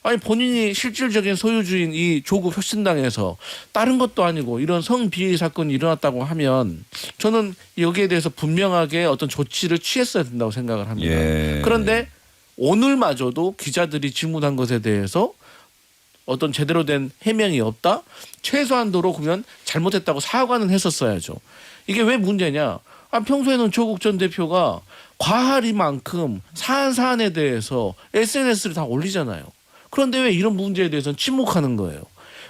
아니 본인이 실질적인 소유주인 이 조국 혁신당에서 다른 것도 아니고 이런 성비위 사건이 일어났다고 하면 저는 여기에 대해서 분명하게 어떤 조치를 취했어야 된다고 생각을 합니다. 예. 그런데 오늘마저도 기자들이 질문한 것에 대해서 어떤 제대로 된 해명이 없다? 최소한도로 그러면 잘못했다고 사과는 했었어야죠. 이게 왜 문제냐? 평소에는 조국 전 대표가 과할이만큼 사안에 대해서 SNS를 다 올리잖아요. 그런데 왜 이런 문제에 대해서는 침묵하는 거예요.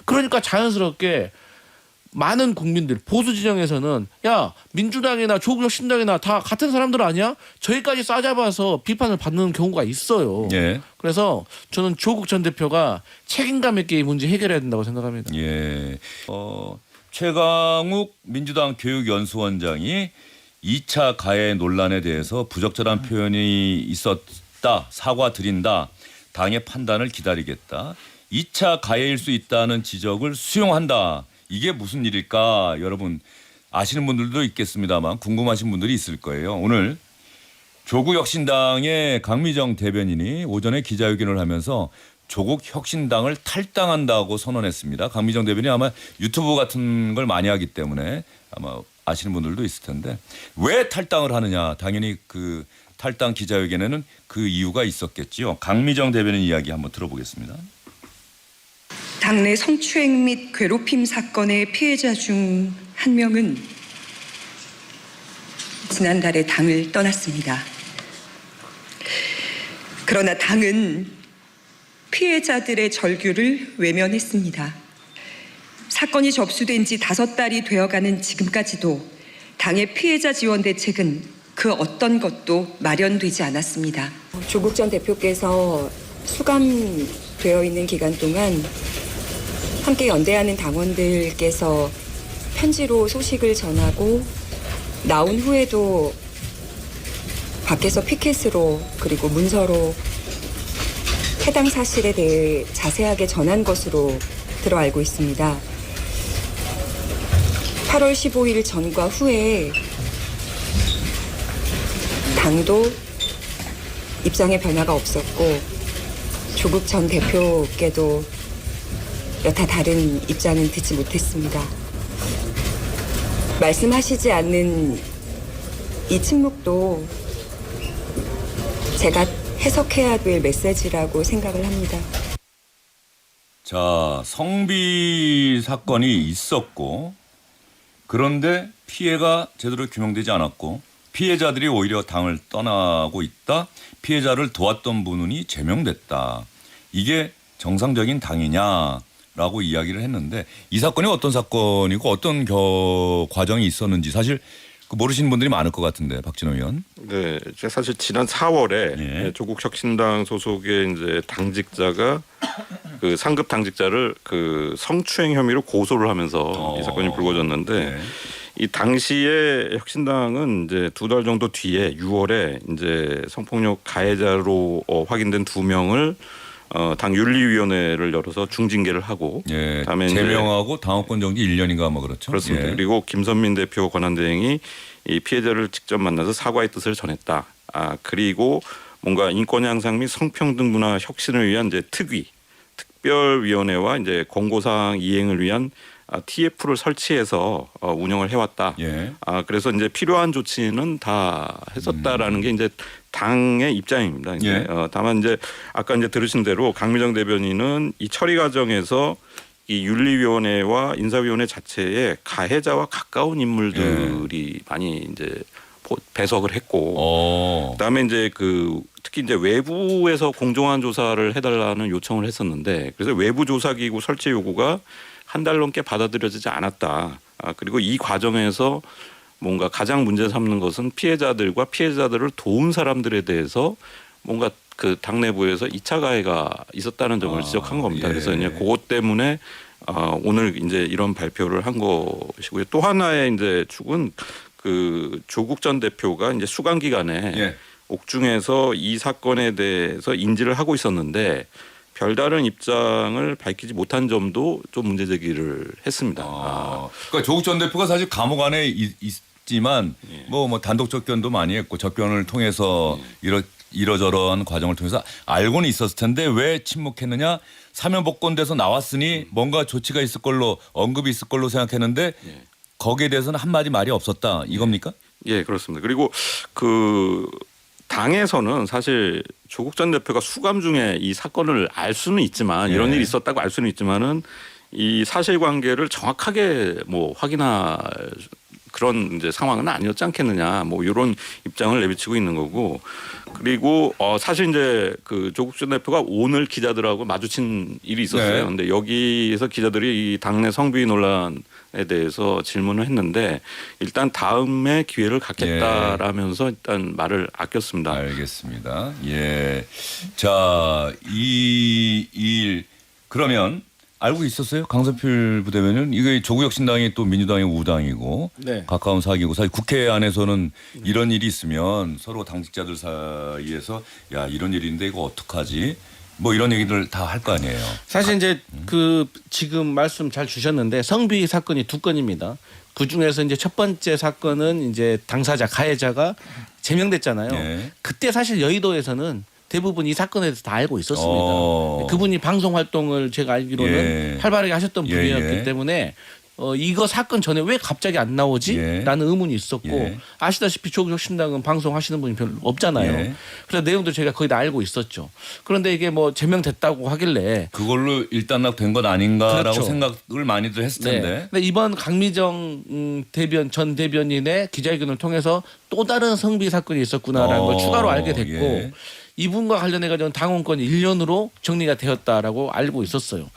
그러니까 자연스럽게 많은 국민들 보수 진영에서는 야 민주당이나 조국혁신당이나 다 같은 사람들 아니야? 저희까지 싸잡아서 비판을 받는 경우가 있어요. 예. 그래서 저는 조국 전 대표가 책임감 있게 이 문제 해결해야 된다고 생각합니다. 예. 최강욱 민주당 교육연수원장이 2차 가해 논란에 대해서 부적절한 표현이 있었다. 사과드린다. 당의 판단을 기다리겠다. 2차 가해일 수 있다는 지적을 수용한다. 이게 무슨 일일까? 여러분 아시는 분들도 있겠습니다만 궁금하신 분들이 있을 거예요. 오늘 조국 혁신당의 강미정 대변인이 오전에 기자회견을 하면서 조국 혁신당을 탈당한다고 선언했습니다. 강미정 대변인이 아마 유튜브 같은 걸 많이 하기 때문에 아마 아시는 분들도 있을 텐데 왜 탈당을 하느냐. 당연히 그 탈당 기자회견에는 그 이유가 있었겠지요. 강미정 대변인 이야기 한번 들어보겠습니다. 당내 성추행 및 괴롭힘 사건의 피해자 중 한 명은 지난달에 당을 떠났습니다. 그러나 당은 피해자들의 절규를 외면했습니다. 사건이 접수된 지 5달이 되어가는 지금까지도 당의 피해자 지원 대책은 그 어떤 것도 마련되지 않았습니다. 조국 전 대표께서 수감되어 있는 기간 동안 함께 연대하는 당원들께서 편지로 소식을 전하고 나온 후에도 밖에서 피켓으로 그리고 문서로 해당 사실에 대해 자세하게 전한 것으로 들어 알고 있습니다. 8월 15일 전과 후에 당도 입장에 변화가 없었고 조국 전 대표께도 여타 다른 입장은 듣지 못했습니다. 말씀하시지 않는 이 침묵도 제가 해석해야 될 메시지라고 생각을 합니다. 자, 성비 사건이 있었고 그런데 피해가 제대로 규명되지 않았고 피해자들이 오히려 당을 떠나고 있다. 피해자를 도왔던 분이 제명됐다. 이게 정상적인 당이냐라고 이야기를 했는데 이 사건이 어떤 사건이고 어떤 과정이 있었는지 사실 모르시는 분들이 많을 것 같은데 박진호 의원. 네, 제가 사실 지난 4월에 예. 조국 혁신당 소속의 이제 당직자가 그 상급 당직자를 그 성추행 혐의로 고소를 하면서 이 사건이 불거졌는데 네. 이 당시에 혁신당은 이제 2달 정도 뒤에 6월에 이제 성폭력 가해자로 확인된 2명을 당 윤리위원회를 열어서 중징계를 하고 예, 다음에 제명하고 당원권 정지 1년인가 뭐 그렇죠. 그렇습니다. 예. 그리고 김선민 대표 권한대행이 이 피해자를 직접 만나서 사과의 뜻을 전했다. 그리고 뭔가 인권 향상 및 성평등 문화 혁신을 위한 이제 특별위원회와 이제 권고사항 이행을 위한 TF를 설치해서 운영을 해왔다. 예. 그래서 이제 필요한 조치는 다 했었다라는 게 이제 당의 입장입니다. 예. 다만 이제 아까 이제 들으신 대로 강미정 대변인은 이 처리 과정에서 이 윤리위원회와 인사위원회 자체에 가해자와 가까운 인물들이 많이 이제 배석을 했고, 그다음에 이제 특히 이제 외부에서 공정한 조사를 해달라는 요청을 했었는데, 그래서 외부 조사기구 설치 요구가 한 달 넘게 받아들여지지 않았다. 그리고 이 과정에서 뭔가 가장 문제 삼는 것은 피해자들과 피해자들을 도운 사람들에 대해서 뭔가 그 당내부에서 2차 가해가 있었다는 점을 지적한 겁니다. 예. 그래서 이제 그것 때문에 오늘 이제 이런 발표를 한 것이고요. 또 하나의 이제 축은 그 조국 전 대표가 이제 수감 기간에 예. 옥중에서 이 사건에 대해서 인지를 하고 있었는데 별다른 입장을 밝히지 못한 점도 좀 문제 제기를 했습니다. 그러니까 조국 전 대표가 사실 감옥 안에 있지만 예. 뭐 단독 접견도 많이 했고 접견을 통해서 이러저러한 과정을 통해서 알고는 있었을 텐데 왜 침묵했느냐? 사면 복권돼서 나왔으니 뭔가 조치가 있을 걸로 언급이 있을 걸로 생각했는데 거기에 대해서는 한마디 말이 없었다 이겁니까? 예, 그렇습니다. 그리고 그 당에서는 사실 조국 전 대표가 수감 중에 이 사건을 알 수는 있지만 이런 예. 일이 있었다고 알 수는 있지만은 이 사실관계를 정확하게 뭐 확인할 그런 이제 상황은 아니었지 않겠느냐 뭐 이런 입장을 내비치고 있는 거고 그리고 사실 이제 그 조국 전 대표가 오늘 기자들하고 마주친 일이 있었어요. 네. 근데 여기에서 기자들이 이 당내 성비위 논란에 대해서 질문을 했는데 일단 다음에 기회를 갖겠다라면서 일단 말을 아꼈습니다. 알겠습니다. 예. 자, 이 일 그러면 알고 있었어요? 강선필 부대변인 이게 조국혁신당이 또 민주당의 우당이고 네. 가까운 사기고 사실 국회 안에서는 이런 일이 있으면 서로 당직자들 사이에서 야 이런 일인데 이거 어떡하지? 뭐 이런 얘기를 다 할 거 아니에요. 사실 이제 그 지금 말씀 잘 주셨는데 성비 사건이 두 건입니다. 그 중에서 이제 첫 번째 사건은 이제 당사자 가해자가 제명됐잖아요. 네. 그때 사실 여의도에서는 대부분 이 사건에 대해서 다 알고 있었습니다. 그분이 방송 활동을 제가 알기로는 예. 활발하게 하셨던 예, 분이었기 예. 때문에 이거 사건 전에 왜 갑자기 안 나오지? 예. 라는 의문이 있었고 예. 아시다시피 조국혁신당은 방송하시는 분이 별로 없잖아요. 예. 그래서 내용도 제가 거의 다 알고 있었죠. 그런데 이게 뭐 제명됐다고 하길래 그걸로 일단락된 것 아닌가라고 그렇죠. 생각을 많이들 했을 텐데. 네. 근데 이번 강미정 전 대변인의 기자회견을 통해서 또 다른 성비 사건이 있었구나라는 걸 추가로 알게 됐고 예. 이분과 관련해 가지고 당원권이 1년으로 정리가 되었다라고 알고 있었어요.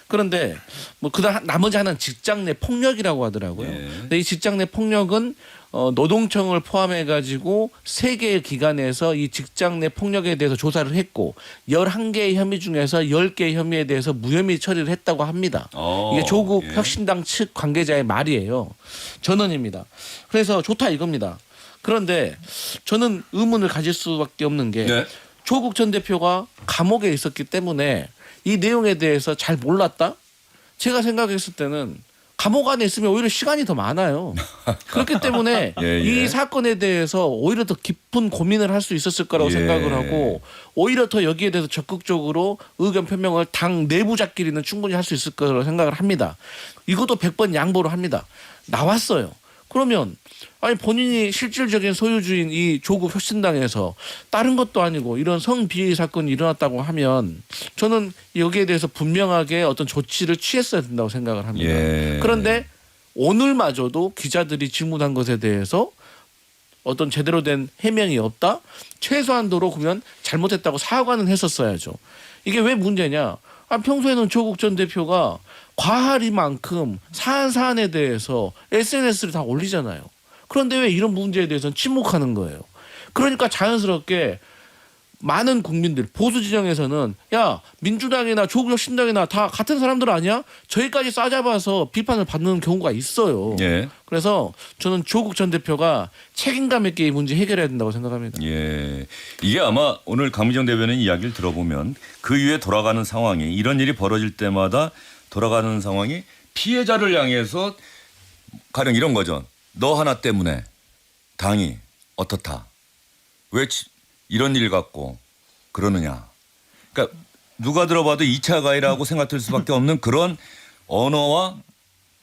그런데 뭐 그다음 나머지 하나는 직장 내 폭력이라고 하더라고요. 예. 근데 이 직장 내 폭력은 노동청을 포함해 가지고 3개의 기관에서 이 직장 내 폭력에 대해서 조사를 했고 11개의 혐의 중에서 10개의 혐의에 대해서 무혐의 처리를 했다고 합니다. 이게 조국 예. 혁신당 측 관계자의 말이에요. 전원입니다. 그래서 좋다 이겁니다. 그런데 저는 의문을 가질 수밖에 없는 게 네. 조국 전 대표가 감옥에 있었기 때문에 이 내용에 대해서 잘 몰랐다? 제가 생각했을 때는 감옥 안에 있으면 오히려 시간이 더 많아요. 그렇기 때문에 예, 예. 이 사건에 대해서 오히려 더 깊은 고민을 할 수 있었을 거라고 예. 생각을 하고 오히려 더 여기에 대해서 적극적으로 의견 표명을 당 내부자끼리는 충분히 할 수 있을 거라고 생각을 합니다. 이것도 100번 양보를 합니다. 나왔어요. 그러면 아니 본인이 실질적인 소유주인 이 조국 혁신당에서 다른 것도 아니고 이런 성비위 사건이 일어났다고 하면 저는 여기에 대해서 분명하게 어떤 조치를 취했어야 된다고 생각을 합니다. 예. 그런데 오늘마저도 기자들이 질문한 것에 대해서 어떤 제대로 된 해명이 없다? 최소한도로 그러면 잘못했다고 사과는 했었어야죠. 이게 왜 문제냐? 평소에는 조국 전 대표가 과할이만큼 사안에 대해서 SNS를 다 올리잖아요. 그런데 왜 이런 문제에 대해서는 침묵하는 거예요. 그러니까 자연스럽게 많은 국민들 보수 진영에서는 야 민주당이나 조국혁신당이나 다 같은 사람들 아니야? 저희까지 싸잡아서 비판을 받는 경우가 있어요. 예. 그래서 저는 조국 전 대표가 책임감 있게 이 문제 해결해야 된다고 생각합니다. 예. 이게 아마 오늘 강미정 대변인 이야기를 들어보면 그 이후에 돌아가는 상황이 이런 일이 벌어질 때마다 돌아가는 상황이 피해자를 향해서 가령 이런 거죠. 너 하나 때문에 당이 어떻다. 왜 이런 일 갖고 그러느냐. 그러니까 누가 들어봐도 2차 가해라고 생각될 수밖에 없는 그런 언어와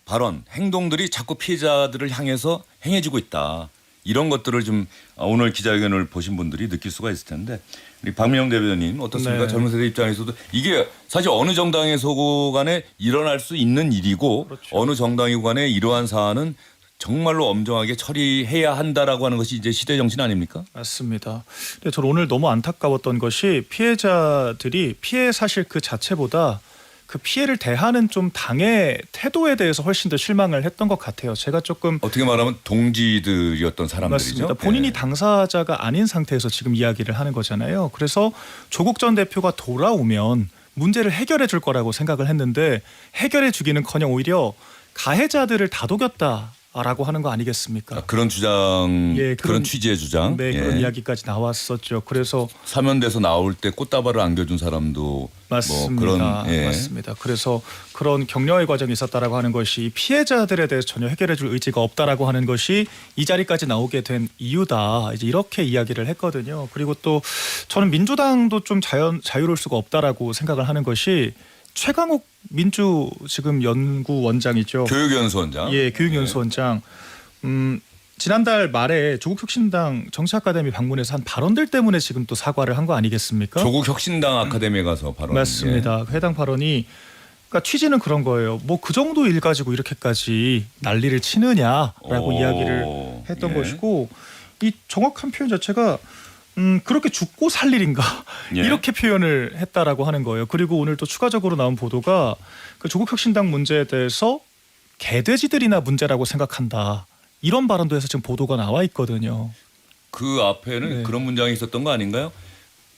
발언, 행동들이 자꾸 피해자들을 향해서 행해지고 있다. 이런 것들을 좀 오늘 기자회견을 보신 분들이 느낄 수가 있을 텐데 우리 박민영 대변인 어떻습니까? 네. 젊은 세대 입장에서도 이게 사실 어느 정당에서 간에 일어날 수 있는 일이고 그렇죠. 어느 정당이고 간에 이러한 사안은 정말로 엄정하게 처리해야 한다라고 하는 것이 이제 시대 정신 아닙니까? 맞습니다. 근데 저는 오늘 너무 안타까웠던 것이 피해자들이 피해 사실 그 자체보다 그 피해를 대하는 좀 당의 태도에 대해서 훨씬 더 실망을 했던 것 같아요. 제가 조금 어떻게 말하면 동지들이었던 사람들이죠. 맞습니다. 본인이 예. 당사자가 아닌 상태에서 지금 이야기를 하는 거잖아요. 그래서 조국 전 대표가 돌아오면 문제를 해결해 줄 거라고 생각을 했는데 해결해 주기는커녕 오히려 가해자들을 다독였다. 라고 하는 거 아니겠습니까? 그런 주장, 예, 그런 취지의 주장. 네, 그런 이야기까지 나왔었죠. 그래서 사면돼서 나올 때 꽃다발을 안겨준 사람도 맞습니다. 뭐 그런 맞습니다. 그래서 그런 격려의 과정이 있었다라고 하는 것이 피해자들에 대해서 전혀 해결해줄 의지가 없다라고 하는 것이 이 자리까지 나오게 된 이유다. 이제 이렇게 이야기를 했거든요. 그리고 또 저는 민주당도 좀 자유로울 수가 없다라고 생각을 하는 것이 최강욱 민주 지금 연구원장이죠. 교육연수원장. 예, 교육연수원장. 지난달 말에 조국혁신당 정치아카데미 방문해서 한 발언들 때문에 지금 또 사과를 한 거 아니겠습니까? 조국혁신당 아카데미에 가서 발언. 맞습니다. 해당 발언이 그러니까 취지는 그런 거예요. 뭐 그 정도 일 가지고 이렇게까지 난리를 치느냐라고 이야기를 했던 것이고 이 정확한 표현 자체가 그렇게 죽고 살 일인가 이렇게 표현을 했다라고 하는 거예요. 그리고 오늘 또 추가적으로 나온 보도가 그 조국혁신당 문제에 대해서 개돼지들이나 문제라고 생각한다. 이런 발언도 해서 지금 보도가 나와 있거든요. 그 앞에는 네. 그런 문장이 있었던 거 아닌가요?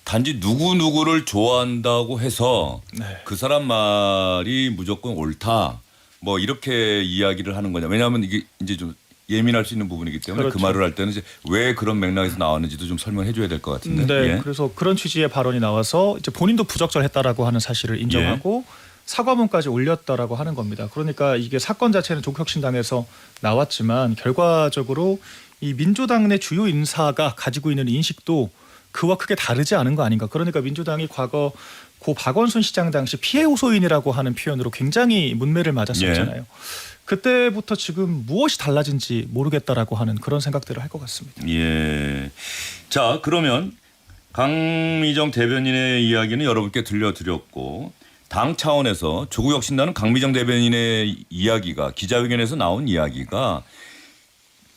단지 누구누구를 좋아한다고 해서 네. 그 사람 말이 무조건 옳다. 뭐 이렇게 이야기를 하는 거냐. 왜냐하면 이게 이제 좀 예민할 수 있는 부분이기 때문에 그렇죠. 그 말을 할 때는 이제 왜 그런 맥락에서 나왔는지도 좀 설명해 줘야 될 것 같은데. 네, 예. 그래서 그런 취지의 발언이 나와서 이제 본인도 부적절했다라고 하는 사실을 인정하고 사과문까지 올렸다라고 하는 겁니다. 그러니까 이게 사건 자체는 조국혁신당에서 나왔지만 결과적으로 이 민주당 내 주요 인사가 가지고 있는 인식도 그와 크게 다르지 않은 거 아닌가. 그러니까 민주당이 과거 고 박원순 시장 당시 피해 호소인이라고 하는 표현으로 굉장히 문매를 맞았었잖아요. 그때부터 지금 무엇이 달라진지 모르겠다라고 하는 그런 생각들을 할 것 같습니다. 예. 자, 그러면 강미정 대변인의 이야기는 여러분께 들려드렸고 당 차원에서 조국혁신당은 강미정 대변인의 이야기가 기자회견에서 나온 이야기가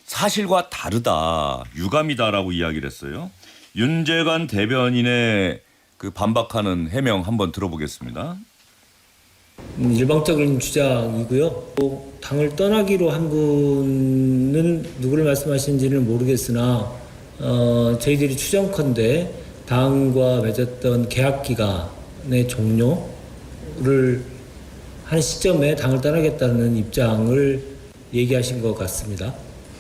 사실과 다르다, 유감이다라고 이야기를 했어요. 윤재관 대변인의 그 반박하는 해명 한번 들어보겠습니다. 일방적인 주장이고요. 또 당을 떠나기로 한 분은 누구를 말씀하시는지는 모르겠으나 저희들이 추정컨대 당과 맺었던 계약 기간의 종료를 한 시점에 당을 떠나겠다는 입장을 얘기하신 것 같습니다.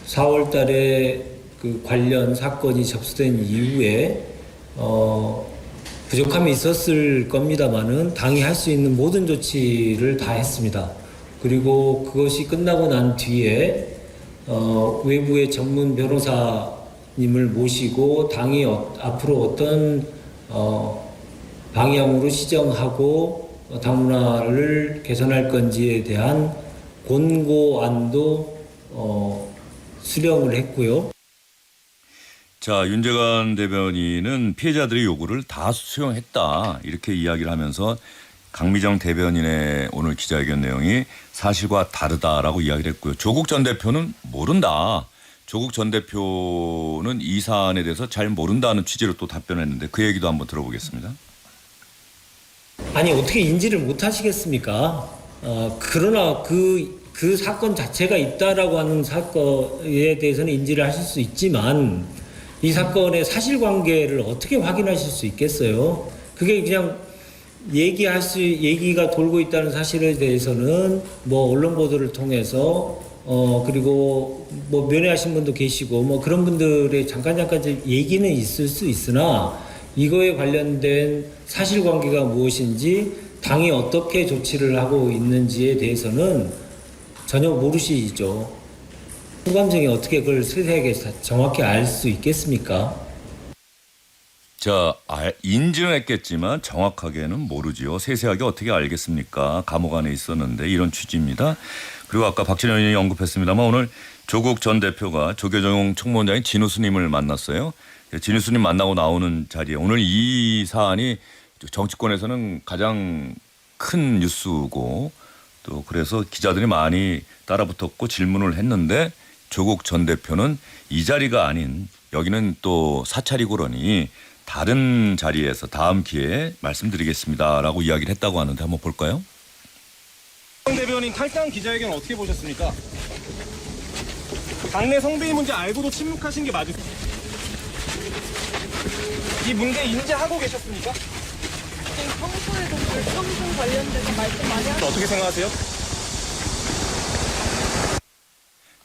4월 달에 그 관련 사건이 접수된 이후에 부족함이 있었을 겁니다만은 당이 할 수 있는 모든 조치를 다 했습니다. 그리고 그것이 끝나고 난 뒤에 외부의 전문 변호사님을 모시고 당이 앞으로 어떤 방향으로 시정하고 당 문화를 개선할 건지에 대한 권고안도 수령을 했고요. 자, 윤재관 대변인은 피해자들의 요구를 다 수용했다 이렇게 이야기를 하면서 강미정 대변인의 오늘 기자회견 내용이 사실과 다르다라고 이야기를 했고요. 조국 전 대표는 모른다. 조국 전 대표는 이 사안에 대해서 잘 모른다는 취지로 또 답변했는데 그 얘기도 한번 들어보겠습니다. 아니 어떻게 인지를 못 하시겠습니까? 그러나 그 사건 자체가 있다라고 하는 사건에 대해서는 인지를 하실 수 있지만 이 사건의 사실관계를 어떻게 확인하실 수 있겠어요? 그게 그냥 얘기가 돌고 있다는 사실에 대해서는 뭐 언론 보도를 통해서 그리고 뭐 면회하신 분도 계시고 뭐 그런 분들의 잠깐 얘기는 있을 수 있으나 이거에 관련된 사실관계가 무엇인지 당이 어떻게 조치를 하고 있는지에 대해서는 전혀 모르시죠. 후감정이 어떻게 그걸 세세하게 정확히 알 수 있겠습니까? 자, 인지는 했겠지만 정확하게는 모르지요. 세세하게 어떻게 알겠습니까? 감옥 안에 있었는데 이런 취지입니다. 그리고 아까 박진영 의원이 언급했습니다만 오늘 조국 전 대표가 조계종 총무원장인 진우스님을 만났어요. 진우스님 만나고 나오는 자리에 오늘 이 사안이 정치권에서는 가장 큰 뉴스고 또 그래서 기자들이 많이 따라붙었고 질문을 했는데 조국 전 대표는 이 자리가 아닌 여기는 또 사찰이고 그러니 다른 자리에서 다음 기회에 말씀드리겠습니다라고 이야기를 했다고 하는데 한번 볼까요? 대변인 탈당 기자회견 어떻게 보셨습니까? 당내 성배위 문제 알고도 침묵하신 게 맞으세요? 이 문제 인지하고 계셨습니까? 평소에도 불평등 관련돼서 말씀 많이 하시죠. 어떻게 생각하세요?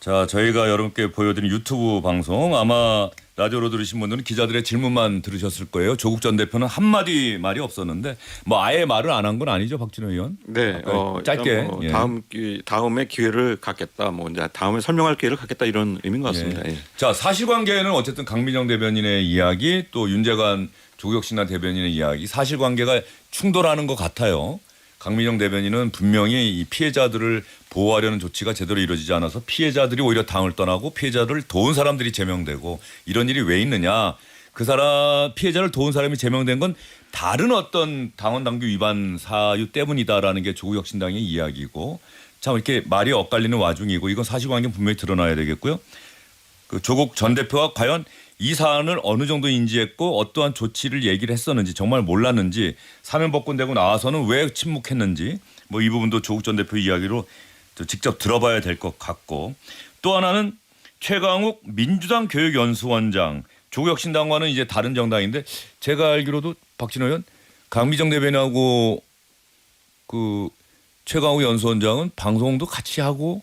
자, 저희가 여러분께 보여드린 유튜브 방송 아마 라디오로 들으신 분들은 기자들의 질문만 들으셨을 거예요. 조국 전 대표는 한마디 말이 없었는데 뭐 아예 말을 안 한 건 아니죠, 박진호 의원? 네, 짧게. 일단 뭐 예. 다음에 기회를 갖겠다. 뭐 이제 다음에 설명할 기회를 갖겠다 이런 의미인 것 같습니다. 예. 예. 자, 사실관계는 어쨌든 강민정 대변인의 이야기 또 윤재관 조국혁신당 대변인의 이야기 사실관계가 충돌하는 것 같아요. 강민정 대변인은 분명히 이 피해자들을 보호하려는 조치가 제대로 이루어지지 않아서 피해자들이 오히려 당을 떠나고 피해자들을 도운 사람들이 제명되고 이런 일이 왜 있느냐. 그 사람 피해자를 도운 사람이 제명된 건 다른 어떤 당원 당규 위반 사유 때문이다라는 게 조국혁신당의 이야기고 참 이렇게 말이 엇갈리는 와중이고 이건 사실관계는 분명히 드러나야 되겠고요. 그 조국 전 대표가 과연 이 사안을 어느 정도 인지했고 어떠한 조치를 얘기를 했었는지 정말 몰랐는지 사면 복권되고 나와서는 왜 침묵했는지 뭐 이 부분도 조국 전 대표 이야기로 직접 들어봐야 될 것 같고 또 하나는 최강욱 민주당 교육연수원장 조국혁신당과는 이제 다른 정당인데 제가 알기로도 박진호 의원 강미정 대변인하고 그 최강욱 연수원장은 방송도 같이 하고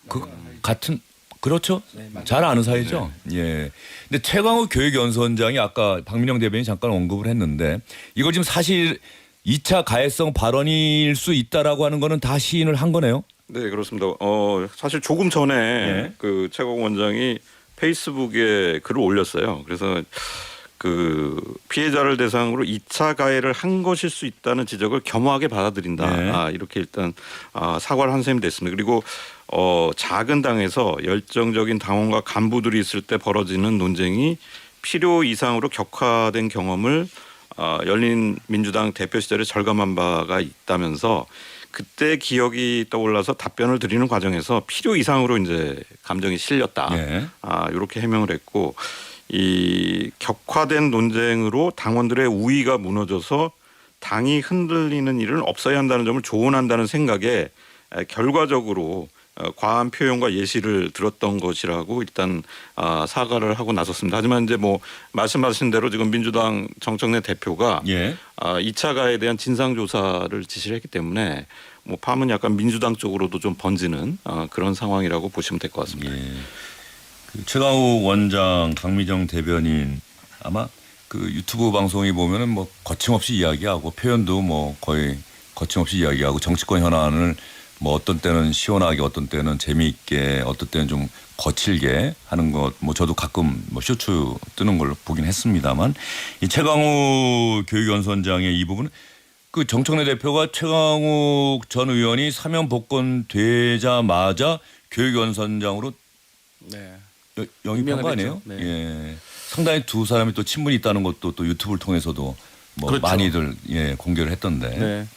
그 같은 그렇죠? 잘 아는 사이죠. 예. 근데 최강욱 교육연수원장이 아까 박민영 대변인이 잠깐 언급을 했는데 이거 지금 사실 2차 가해성 발언일 수 있다라고 하는 거는 다 시인을 한 거네요. 네, 그렇습니다. 사실 조금 전에 예. 그 최강 원장이 페이스북에 글을 올렸어요. 그래서 그 피해자를 대상으로 2차 가해를 한 것일 수 있다는 지적을 겸허하게 받아들인다. 네. 이렇게 일단 사과를 한 셈이 됐습니다. 그리고 작은 당에서 열정적인 당원과 간부들이 있을 때 벌어지는 논쟁이 필요 이상으로 격화된 경험을 열린 민주당 대표 시절에 절감한 바가 있다면서 그때 기억이 떠올라서 답변을 드리는 과정에서 필요 이상으로 이제 감정이 실렸다. 예. 이렇게 해명을 했고 이 격화된 논쟁으로 당원들의 우위가 무너져서 당이 흔들리는 일은 없어야 한다는 점을 조언한다는 생각에 결과적으로 과한 표현과 예시를 들었던 것이라고 일단 사과를 하고 나섰습니다. 하지만 이제 뭐 말씀하신 대로 지금 민주당 정청래 대표가 예. 2차 가해에 대한 진상 조사를 지시를 했기 때문에 뭐 파문이 약간 민주당 쪽으로도 좀 번지는 그런 상황이라고 보시면 될 것 같습니다. 예. 그 최강욱 원장, 강미정 대변인 아마 그 유튜브 방송에 보면은 뭐 거침없이 이야기하고 표현도 뭐 거의 거침없이 이야기하고 정치권 현안을 뭐 어떤 때는 시원하게 어떤 때는 재미있게 어떤 때는 좀 거칠게 하는 것 뭐 저도 가끔 뭐 쇼츠 뜨는 걸 보긴 했습니다만 이 최강욱 교육연수원장의 이 부분은 그 정청래 대표가 최강욱 전 의원이 사면 복권 되자마자 교육연수원장으로 네. 영입한 거 아니에요? 네. 예. 상당히 두 사람이 또 친분이 있다는 것도 또 유튜브를 통해서도 뭐 그렇죠. 많이들 공개를 했던데. 네.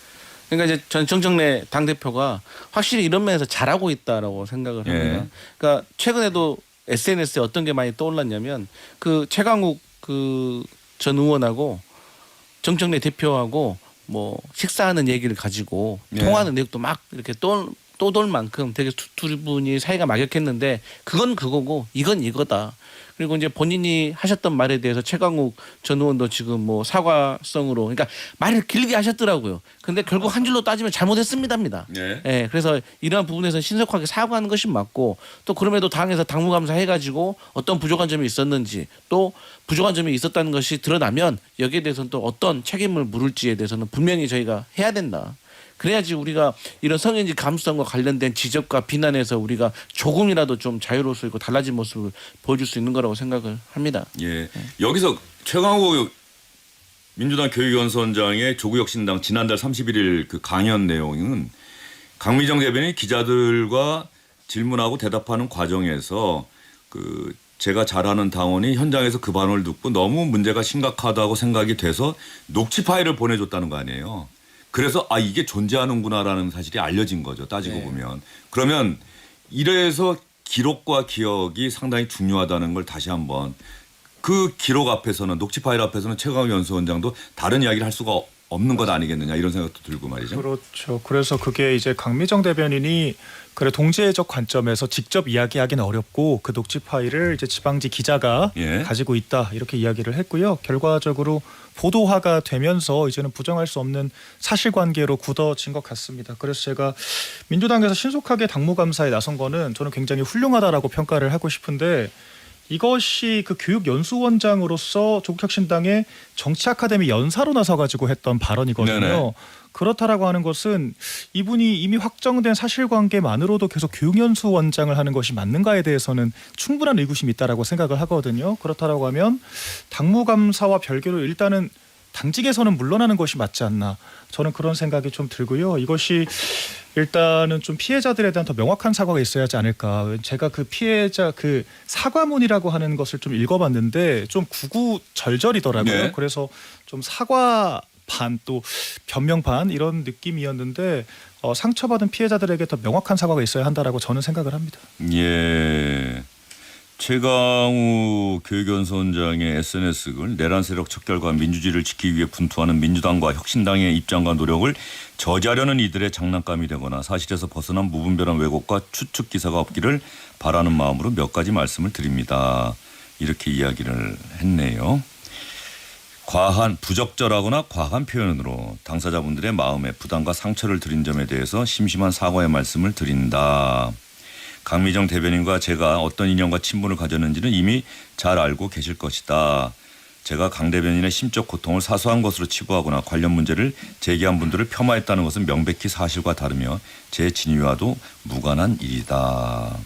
그러니까 이제 전 정청래 당 대표가 확실히 이런 면에서 잘하고 있다라고 생각을 합니다. 예. 그러니까 최근에도 SNS에 어떤 게 많이 떠올랐냐면 그 최강욱 그 전 의원하고 정청래 대표하고 뭐 식사하는 얘기를 가지고 예. 통화하는 내용도 막 이렇게 떠돌 만큼 되게 두 분이 사이가 막역했는데 그건 그거고 이건 이거다. 그리고 이제 본인이 하셨던 말에 대해서 최강욱 전 의원도 지금 뭐 사과성으로 그러니까 말을 길게 하셨더라고요. 근데 결국 한 줄로 따지면 잘못했습니다입니다. 네. 예, 그래서 이러한 부분에서 신속하게 사과하는 것이 맞고 또 그럼에도 당에서 당무감사 해가지고 어떤 부족한 점이 있었는지 또 부족한 점이 있었다는 것이 드러나면 여기에 대해서는 또 어떤 책임을 물을지에 대해서는 분명히 저희가 해야 된다. 그래야지 우리가 이런 성인지 감수성과 관련된 지적과 비난에서 우리가 조금이라도 좀 자유로울 수 있고 달라진 모습을 보여줄 수 있는 거라고 생각을 합니다. 예. 여기서 최강욱 민주당 교육연수원장의 조국혁신당 지난달 31일 그 강연 내용은 강미정 대변인이 기자들과 질문하고 대답하는 과정에서 그 제가 잘하는 당원이 현장에서 그 반응을 듣고 너무 문제가 심각하다고 생각이 돼서 녹취 파일을 보내줬다는 거 아니에요. 그래서 이게 존재하는구나라는 사실이 알려진 거죠. 따지고 보면. 그러면 이래서 기록과 기억이 상당히 중요하다는 걸 다시 한번 그 기록 앞에서는 녹취 파일 앞에서는 최강욱 연수원장도 다른 이야기를 할 수가 없는 것 아니겠느냐 이런 생각도 들고 말이죠. 그렇죠. 그래서 그게 이제 강미정 대변인이 그래 동지애적 관점에서 직접 이야기하기는 어렵고 그 녹취 파일을 이제 지방지 기자가 예. 가지고 있다 이렇게 이야기를 했고요. 결과적으로 보도화가 되면서 이제는 부정할 수 없는 사실관계로 굳어진 것 같습니다. 그래서 제가 민주당에서 신속하게 당무감사에 나선 거는 저는 굉장히 훌륭하다라고 평가를 하고 싶은데 이것이 그 교육연수원장으로서 조국혁신당의 정치아카데미 연사로 나서가지고 했던 발언이거든요. 네네. 그렇다라고 하는 것은 이분이 이미 확정된 사실관계만으로도 계속 교육연수원장을 하는 것이 맞는가에 대해서는 충분한 의구심이 있다라고 생각을 하거든요. 그렇다라고 하면 당무감사와 별개로 일단은 당직에서는 물러나는 것이 맞지 않나 저는 그런 생각이 좀 들고요. 이것이 일단은 좀 피해자들에 대한 더 명확한 사과가 있어야 하지 않을까. 제가 그 피해자 그 사과문이라고 하는 것을 좀 읽어봤는데 좀 구구절절이더라고요. 네. 그래서 좀 사과 반 또 변명 반 이런 느낌이었는데 상처받은 피해자들에게 더 명확한 사과가 있어야 한다라고 저는 생각을 합니다. 예. 최강우 교육연수원장의 SNS 글 내란 세력 척결과 민주주의를 지키기 위해 분투하는 민주당과 혁신당의 입장과 노력을 저지하려는 이들의 장난감이 되거나 사실에서 벗어난 무분별한 왜곡과 추측 기사가 없기를 바라는 마음으로 몇 가지 말씀을 드립니다. 이렇게 이야기를 했네요. 과한 부적절하거나 과한 표현으로 당사자분들의 마음에 부담과 상처를 드린 점에 대해서 심심한 사과의 말씀을 드린다. 강미정 대변인과 제가 어떤 인연과 친분을 가졌는지는 이미 잘 알고 계실 것이다. 제가 강 대변인의 심적 고통을 사소한 것으로 치부하거나 관련 문제를 제기한 분들을 폄하했다는 것은 명백히 사실과 다르며 제 진위와도 무관한 일이다.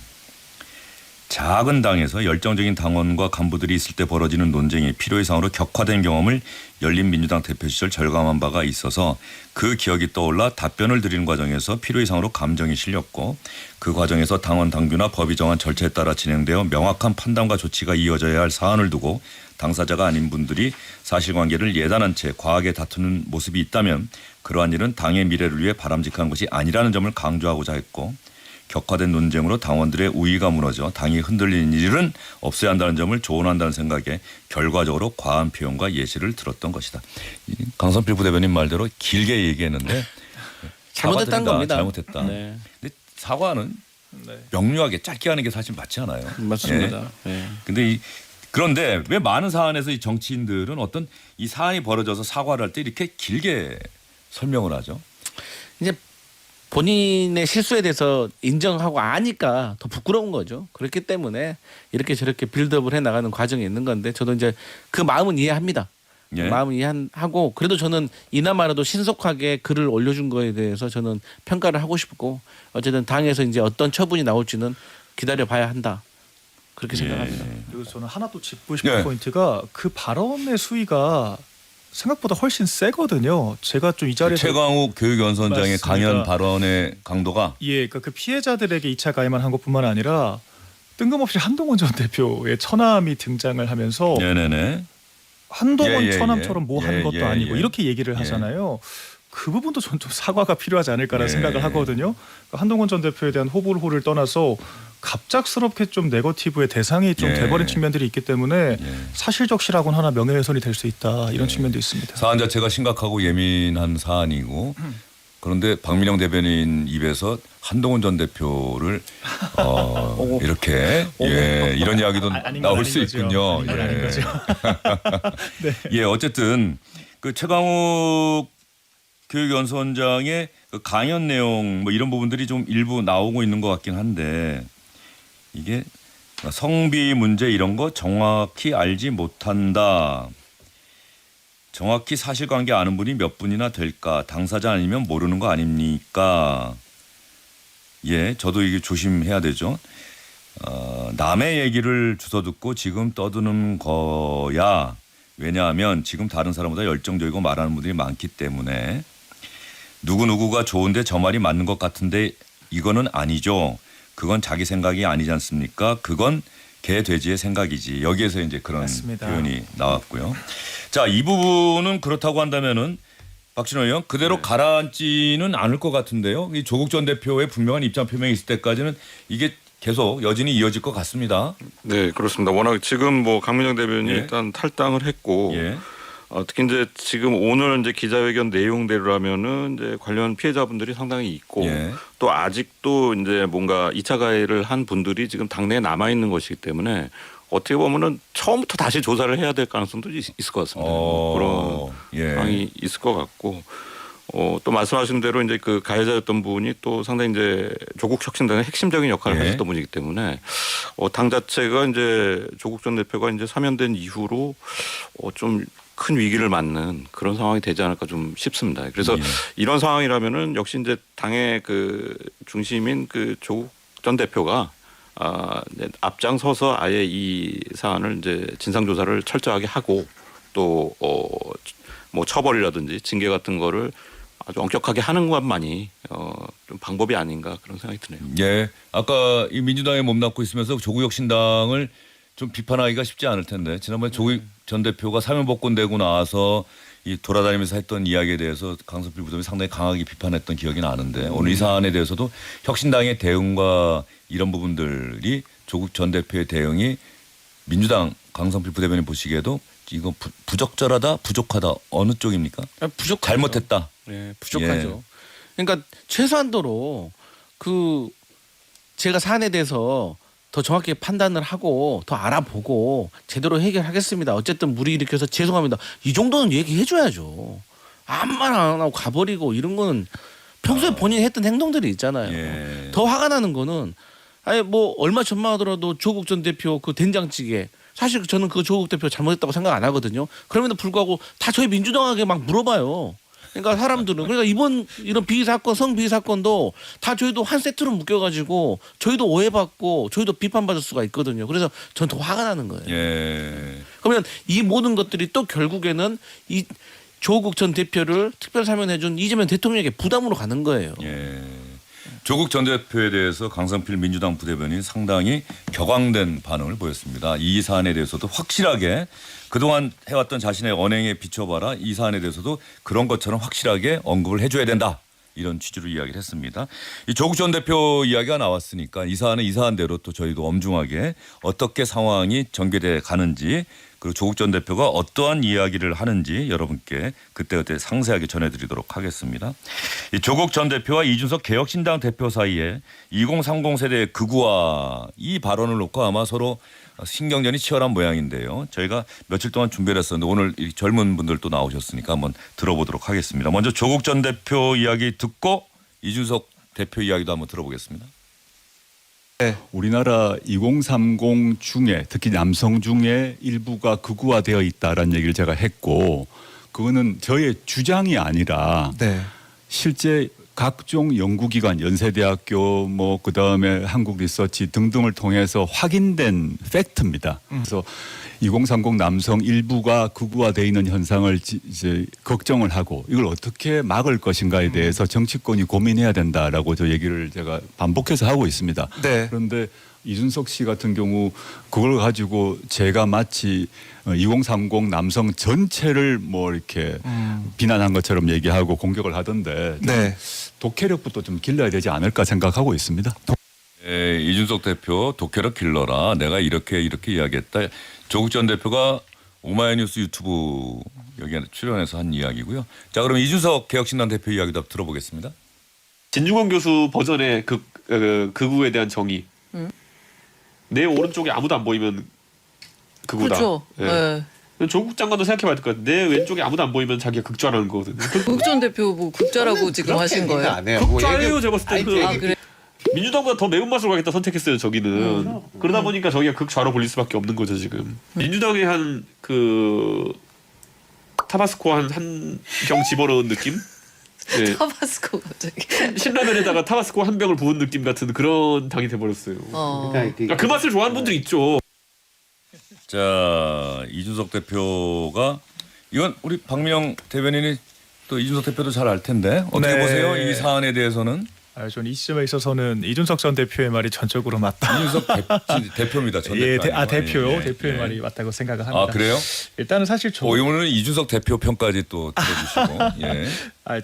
작은 당에서 열정적인 당원과 간부들이 있을 때 벌어지는 논쟁이 필요 이상으로 격화된 경험을 열린민주당 대표 시절 절감한 바가 있어서 그 기억이 떠올라 답변을 드리는 과정에서 필요 이상으로 감정이 실렸고 그 과정에서 당원 당규나 법이 정한 절차에 따라 진행되어 명확한 판단과 조치가 이어져야 할 사안을 두고 당사자가 아닌 분들이 사실관계를 예단한 채 과하게 다투는 모습이 있다면 그러한 일은 당의 미래를 위해 바람직한 것이 아니라는 점을 강조하고자 했고 격화된 논쟁으로 당원들의 우위가 무너져 당이 흔들리는 일은 없어야 한다는 점을 조언한다는 생각에 결과적으로 과한 표현과 예시를 들었던 것이다. 강선필 부대변인 말대로 길게 얘기했는데 잘못했다는 겁니다. 잘못했다. 네. 근데 사과는 명료하게 짧게 하는 게 사실 맞지 않아요. 맞습니다. 네. 근데 그런데 왜 많은 사안에서 이 정치인들은 어떤 이 사안이 벌어져서 사과를 할 때 이렇게 길게 설명을 하죠? 이제 본인의 실수에 대해서 인정하고 아니까 더 부끄러운 거죠. 그렇기 때문에 이렇게 저렇게 빌드업을 해 나가는 과정이 있는 건데 저도 이제 그 마음은 이해합니다. 예. 마음은 이해하고 그래도 저는 이나마라도 신속하게 글을 올려준 거에 대해서 저는 평가를 하고 싶고 어쨌든 당에서 이제 어떤 처분이 나올지는 기다려봐야 한다. 그렇게 생각합니다. 그리고 저는 하나 또 짚고 싶은 네. 포인트가 그 발언의 수위가 생각보다 훨씬 세거든요. 제가 좀 이 자리에서 최강욱 교육연수원장의 맞습니다. 강연 발언의 강도가 예, 그러니까 그 피해자들에게 2차 가해만 한 것뿐만 아니라 뜬금없이 한동훈 전 대표의 처남이 등장을 하면서 네네네. 한동훈 예, 처남처럼 뭐 예, 하는 예, 것도 예, 아니고 예. 이렇게 얘기를 하잖아요. 그 부분도 전 좀 사과가 필요하지 않을까라는 예. 생각을 하거든요. 그러니까 한동훈 전 대표에 대한 호불호를 떠나서 갑작스럽게 좀 네거티브의 대상이 좀 예. 돼버린 측면들이 있기 때문에 예. 사실적시라고는 하나 명예훼손이 될 수 있다 이런 측면도 있습니다. 사안 자체가 심각하고 예민한 사안이고 그런데 박민영 대변인 입에서 한동훈 전 대표를 이렇게 이런 이야기도 아닌 건 나올 아닌 수 거죠. 있군요. 아닌 건 아닌 거죠. 네. 예, 어쨌든 그 최강욱 교육연수원장의 그 강연 내용 뭐 이런 부분들이 좀 일부 나오고 있는 것 같긴 한데 이게 성비 문제 이런 거 정확히 알지 못한다. 정확히 사실관계 아는 분이 몇 분이나 될까? 당사자 아니면 모르는 거 아닙니까? 예, 저도 이게 조심해야 되죠. 남의 얘기를 주워 듣고 지금 떠드는 거야. 왜냐하면 지금 다른 사람보다 열정적이고 말하는 분들이 많기 때문에 누구누구가 좋은데 저 말이 맞는 것 같은데 이거는 아니죠. 그건 자기 생각이 아니지 않습니까? 그건 개 돼지의 생각이지. 여기에서 이제 그런 맞습니다. 표현이 나왔고요. 자, 이 부분은 그렇다고 한다면은 박진호 의원 그대로 가라앉지는 않을 것 같은데요. 이 조국 전 대표의 분명한 입장 표명이 있을 때까지는 이게 계속 여진이 이어질 것 같습니다. 네, 그렇습니다. 워낙 지금 뭐 강민정 대변인이 예. 일단 탈당을 했고 예. 특히 이제 지금 오늘 이제 기자회견 내용대로라면은 이제 관련 피해자분들이 상당히 있고 예. 또 아직도 이제 뭔가 2차 가해를 한 분들이 지금 당내에 남아 있는 것이기 때문에 어떻게 보면은 처음부터 다시 조사를 해야 될 가능성도 있을 것 같습니다. 그런 예. 상황이 있을 것 같고 또 말씀하신 대로 이제 그 가해자였던 분이 또 상당히 이제 조국 혁신당의 핵심적인 역할을 예. 하셨던 분이기 때문에 당 자체가 이제 조국 전 대표가 이제 사면된 이후로 좀 큰 위기를 맞는 그런 상황이 되지 않을까 좀 싶습니다. 그래서 예. 이런 상황이라면은 역시 이제 당의 그 중심인 그 조국 전 대표가 이제 앞장서서 아예 이 사안을 이제 진상 조사를 철저하게 하고 또 뭐 처벌이라든지 징계 같은 거를 아주 엄격하게 하는 것만이 좀 방법이 아닌가 그런 생각이 드네요. 예. 아까 이 민주당에 몸담고 있으면서 조국 혁신당을 좀 비판하기가 쉽지 않을 텐데 지난번에 조국 전 대표가 사면복권되고 나와서 이 돌아다니면서 했던 이야기에 대해서 강성필 부대변인이 상당히 강하게 비판했던 기억이 나는데 오늘 이 사안에 대해서도 혁신당의 대응과 이런 부분들이 조국 전 대표의 대응이 민주당 강성필 부대변인 보시기에도 이거 부적절하다, 부족하다 어느 쪽입니까? 부족하죠. 잘못했다. 네, 부족하죠. 그러니까 최소한도로 제가 사안에 대해서 더 정확하게 판단을 하고 더 알아보고 제대로 해결하겠습니다. 어쨌든 무리 일으켜서 죄송합니다. 이 정도는 얘기해줘야죠. 아무 말 안 하고 가버리고 이런 거는 평소에 본인이 했던 행동들이 있잖아요. 예. 더 화가 나는 거는 아니 뭐 얼마 전만 하더라도 조국 전 대표 그 된장찌개 사실 저는 그 조국 대표 잘못했다고 생각 안 하거든요. 그럼에도 불구하고 다 저희 민주당에게 막 물어봐요. 그러니까 사람들은 그러니까 이번 이런 비위 사건 성비위 사건도 다 저희도 한 세트로 묶여가지고 저희도 오해받고 저희도 비판받을 수가 있거든요. 그래서 전 더 화가 나는 거예요. 예. 그러면 이 모든 것들이 또 결국에는 이 조국 전 대표를 특별 사면해준 이재명 대통령에게 부담으로 가는 거예요. 예. 조국 전 대표에 대해서 강성필 민주당 부대변인이 상당히 격앙된 반응을 보였습니다. 이 사안에 대해서도 확실하게 그동안 해왔던 자신의 언행에 비춰봐라 이 사안에 대해서도 그런 것처럼 확실하게 언급을 해줘야 된다. 이런 취지로 이야기를 했습니다. 이 조국 전 대표 이야기가 나왔으니까 이 사안은 이 사안대로 또 저희도 엄중하게 어떻게 상황이 전개돼 가는지 그리고 조국 전 대표가 어떠한 이야기를 하는지 여러분께 그때그때 상세하게 전해드리도록 하겠습니다. 이 조국 전 대표와 이준석 개혁신당 대표 사이에 2030 세대의 극우화 이 발언을 놓고 아마 서로 신경전이 치열한 모양인데요. 저희가 며칠 동안 준비를 했었는데 오늘 이 젊은 분들도 나오셨으니까 한번 들어보도록 하겠습니다. 먼저 조국 전 대표 이야기 듣고 이준석 대표 이야기도 한번 들어보겠습니다. 우리나라 2030 중에 특히 남성 중에 일부가 극우화되어 있다라는 얘기를 제가 했고 그거는 저의 주장이 아니라 실제 각종 연구기관 연세대학교 뭐 그다음에 한국리서치 등등을 통해서 확인된 팩트입니다. 그래서 2030 남성 일부가 극우화되어 있는 현상을 이제 걱정을 하고 이걸 어떻게 막을 것인가에 대해서 정치권이 고민해야 된다라고 저 얘기를 제가 반복해서 하고 있습니다. 그런데 이준석 씨 같은 경우 그걸 가지고 제가 마치 2030 남성 전체를 뭐 이렇게 비난한 것처럼 얘기하고 공격을 하던데 독해력부터 좀 길러야 되지 않을까 생각하고 있습니다. 이준석 대표 독해력 길러라. 내가 이렇게 이야기했다. 조국 전 대표가 오마이뉴스 유튜브 여기에 출연해서 한 이야기고요. 자, 그럼 이준석 개혁신당 대표 이야기도 들어보겠습니다. 진중권 교수 버전의 극우에 대한 정의. 내 오른쪽에 아무도 안 보이면 극우다. 그렇죠. 예. 조국 장관도 생각해봐야 될 것 같아요. 내 왼쪽에 아무도 안 보이면 자기가 극좌라는 거거든요. 국 전 대표 뭐 국자라고 지금 하신 거예요? 극좌예요, 제가 봤을 때. 아, 그래. 민주당보다 더 매운맛으로 가겠다 선택했어요, 저기는. 그러다 보니까 저기가 극좌로 볼릴 수밖에 없는 거죠, 지금. 민주당에 한 타바스코 한 병 집어넣은 느낌? 네. 타바스코 갑자기. 신라면에다가 타바스코 한 병을 부은 느낌 같은 그런 당이 돼버렸어요. 그러니까 그 맛을 좋아하는 분들이 있죠. 자, 이준석 대표가 이건 우리 박민영 대변인이 또 이준석 대표도 잘 알 텐데 어떻게 보세요? 이 사안에 대해서는? 저는 이 시점에 있어서는 이준석 전 대표의 말이 전적으로 맞다. 이준석 대표입니다. 전 예, 대표 대표요. 대표의 말이 맞다고 생각을 합니다. 아, 그래요? 일단은 사실 이번에는 이준석 대표 편까지 또 들어주시고. 예.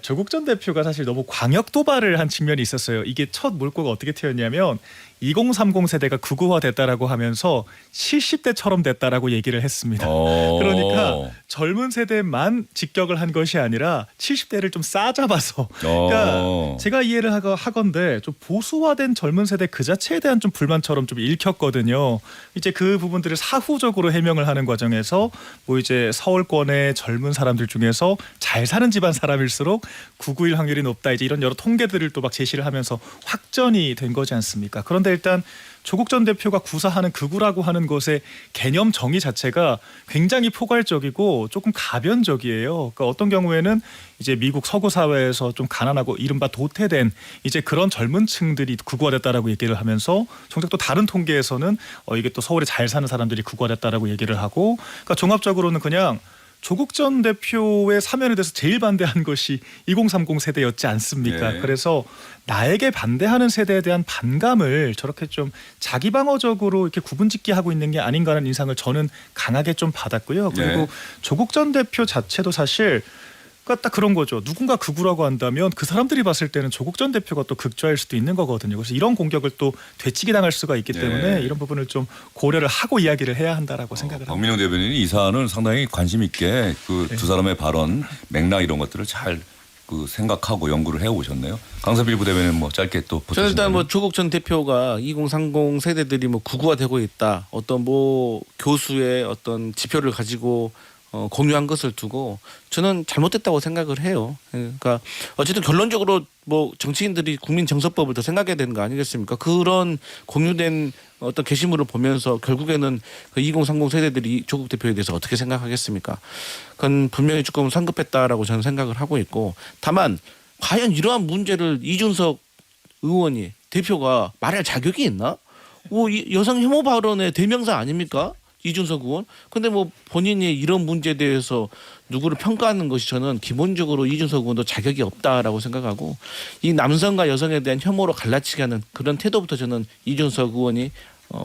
조국 전 대표가 사실 너무 광역 도발을 한 측면이 있었어요. 이게 첫 물꼬가 어떻게 튀었냐면 2030 세대가 극우화됐다라고 하면서 70대처럼 됐다라고 얘기를 했습니다. 그러니까 젊은 세대만 직격을 한 것이 아니라 70대를 좀 싸잡아서 그러니까 제가 이해를 하건데 좀 보수화된 젊은 세대 그 자체에 대한 좀 불만처럼 좀 읽혔거든요. 이제 그 부분들을 사후적으로 해명을 하는 과정에서 뭐 이제 서울권의 젊은 사람들 중에서 잘 사는 집안 사람일수록 극우일 확률이 높다. 이제 이런 여러 통계들을 또 막 제시를 하면서 확전이 된 거지 않습니까? 그런데 일단 조국 전 대표가 구사하는 극우라고 하는 것의 개념 정의 자체가 굉장히 포괄적이고 조금 가변적이에요. 그러니까 어떤 경우에는 이제 미국 서구 사회에서 좀 가난하고 이른바 도태된 이제 그런 젊은 층들이 극우화됐다라고 얘기를 하면서 정작 또 다른 통계에서는 이게 또 서울에 잘 사는 사람들이 극우화됐다라고 얘기를 하고 그러니까 종합적으로는 그냥 조국 전 대표의 사면에 대해서 제일 반대한 것이 2030 세대였지 않습니까? 네. 그래서 나에게 반대하는 세대에 대한 반감을 저렇게 좀 자기 방어적으로 이렇게 구분짓기 하고 있는 게 아닌가 하는 인상을 저는 강하게 좀 받았고요. 그리고 네. 조국 전 대표 자체도 사실 그러니까 딱 그런 거죠. 누군가 극우라고 한다면 그 사람들이 봤을 때는 조국 전 대표가 또 극좌일 수도 있는 거거든요. 그래서 이런 공격을 또 되치기 당할 수가 있기 때문에 네. 이런 부분을 좀 고려를 하고 이야기를 해야 한다라고 생각을 합니다. 박민영 대변인이 이 사안을 상당히 관심 있게 그 두 사람의 발언 맥락 이런 것들을 잘 그 생각하고 연구를 해 오셨네요. 강서빌 부대변인 뭐 짧게 또 저는 일단 보태신다면. 뭐 조국 전 대표가 2030 세대들이 뭐 극우화되고 있다. 어떤 뭐 교수의 어떤 지표를 가지고 공유한 것을 두고 저는 잘못됐다고 생각을 해요. 그러니까 어쨌든 결론적으로 뭐 정치인들이 국민정서법을 더 생각해야 되는 거 아니겠습니까? 그런 공유된 어떤 게시물을 보면서 결국에는 그 2030 세대들이 조국 대표에 대해서 어떻게 생각하겠습니까? 그건 분명히 조금 성급했다라고 저는 생각을 하고 있고 다만 과연 이러한 문제를 이준석 의원이 대표가 말할 자격이 있나? 이 여성 혐오 발언의 대명사 아닙니까? 이준석 의원. 근데 뭐 본인이 이런 문제에 대해서 누구를 평가하는 것이 저는 기본적으로 이준석 의원도 자격이 없다라고 생각하고 이 남성과 여성에 대한 혐오로 갈라치게 하는 그런 태도부터 저는 이준석 의원이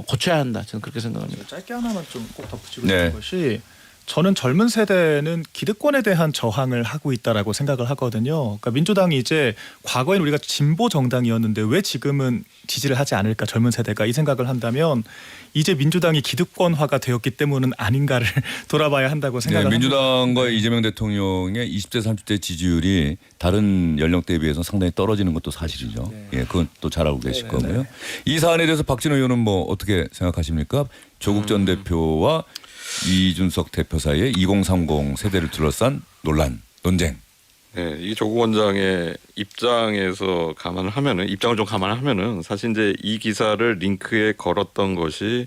고쳐야 한다. 저는 그렇게 생각합니다. 짧게 하나만 좀 꼭 덧붙이고 네. 싶은 것이 저는 젊은 세대는 기득권에 대한 저항을 하고 있다라고 생각을 하거든요. 그러니까 민주당이 이제 과거엔 우리가 진보 정당이었는데 왜 지금은 지지를 하지 않을까 젊은 세대가 이 생각을 한다면 이제 민주당이 기득권화가 되었기 때문은 아닌가를 돌아봐야 한다고 생각을 합니다. 민주당과 이재명 대통령의 20대 30대 지지율이 다른 연령대에 비해서 상당히 떨어지는 것도 사실이죠. 네. 예, 그건 또 잘 알고 계실 거고요. 이 사안에 대해서 박진호 의원은 뭐 어떻게 생각하십니까? 조국 전 대표와 이준석 대표 사이에 2030 세대를 둘러싼 논쟁. 네, 이 조국 원장의 입장에서 감안을 하면은 입장을 좀 감안을 하면은 사실 이제 이 기사를 링크에 걸었던 것이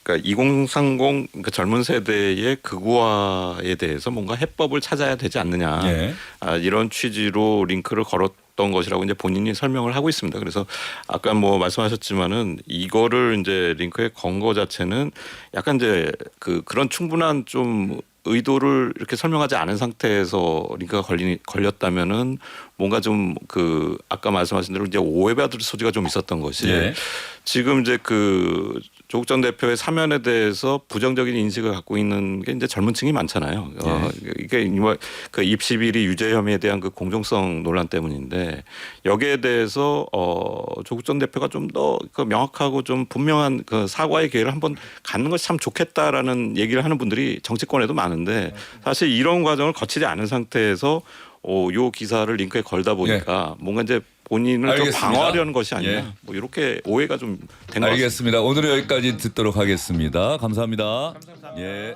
그러니까 2030 그러니까 젊은 세대의 극우화에 대해서 뭔가 해법을 찾아야 되지 않느냐 예. 이런 취지로 링크를 걸었던 것이라고 이제 본인이 설명을 하고 있습니다. 그래서 아까 뭐 말씀하셨지만은 이거를 이제 링크에 건 거 자체는 약간 이제 그런 충분한 좀 의도를 이렇게 설명하지 않은 상태에서 링크가 걸렸다면은 뭔가 좀 아까 말씀하신 대로 이제 오해받을 소지가 좀 있었던 것이 예. 지금 이제 조국 전 대표의 사면에 대해서 부정적인 인식을 갖고 있는 게 이제 젊은 층이 많잖아요. 이게 그 입시 비리 유죄 혐의에 대한 그 공정성 논란 때문인데 여기에 대해서 조국 전 대표가 좀 더 명확하고 좀 분명한 그 사과의 기회를 한번 갖는 것이 참 좋겠다라는 얘기를 하는 분들이 정치권에도 많은데 사실 이런 과정을 거치지 않은 상태에서 요 기사를 링크에 걸다 보니까 뭔가 이제 본인을 좀 알겠습니다. 방어하려는 것이 아니냐 예. 뭐 이렇게 오해가 좀 된 것 같습니다. 알겠습니다. 오늘은 여기까지 듣도록 하겠습니다. 감사합니다. 감사합니다. 예.